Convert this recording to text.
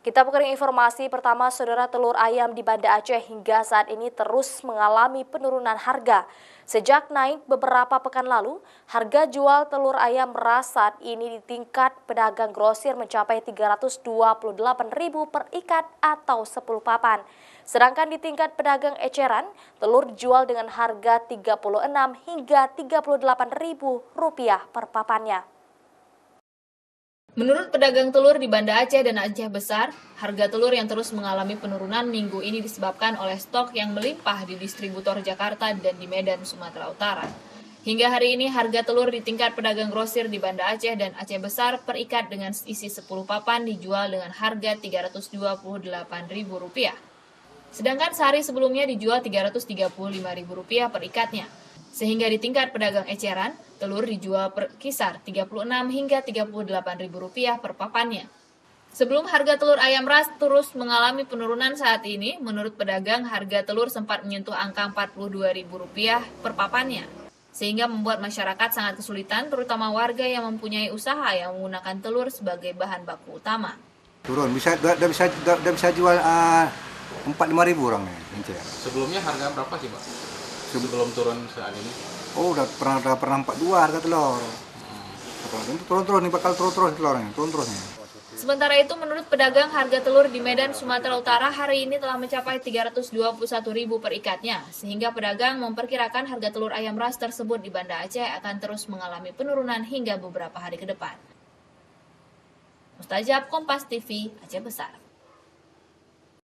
Kita buka informasi pertama, saudara. Telur ayam di Banda Aceh hingga saat ini terus mengalami penurunan harga. Sejak naik beberapa pekan lalu, harga jual telur ayam ras saat ini di tingkat pedagang grosir mencapai Rp328.000 per ikat atau 10 papan. Sedangkan di tingkat pedagang eceran, telur dijual dengan harga Rp36 hingga Rp38.000 per papannya. Menurut pedagang telur di Banda Aceh dan Aceh Besar, harga telur yang terus mengalami penurunan minggu ini disebabkan oleh stok yang melimpah di distributor Jakarta dan di Medan, Sumatera Utara. Hingga hari ini, harga telur di tingkat pedagang grosir di Banda Aceh dan Aceh Besar per ikat dengan isi 10 papan dijual dengan harga Rp328.000. Sedangkan sehari sebelumnya dijual Rp335.000 per ikatnya. Sehingga di tingkat pedagang eceran, telur dijual per kisar Rp36 hingga Rp38.000 per papannya. Sebelum harga telur ayam ras terus mengalami penurunan saat ini, menurut pedagang harga telur sempat menyentuh angka Rp42.000 per papannya. Sehingga membuat masyarakat sangat kesulitan, terutama warga yang mempunyai usaha yang menggunakan telur sebagai bahan baku utama. Turun, bisa jual 4-5 ribu orang nih. Sebelumnya harga berapa sih, Pak? Sebelum turun saat ini? Oh, udah pernah 42 harga telur. Turun nih, bakal turun telurnya, turun terusnya. Sementara itu, menurut pedagang, harga telur di Medan, Sumatera Utara hari ini telah mencapai Rp321.000 per ikatnya, sehingga pedagang memperkirakan harga telur ayam ras tersebut di Banda Aceh akan terus mengalami penurunan hingga beberapa hari ke depan. Mustajab, Kompas TV, Aceh Besar.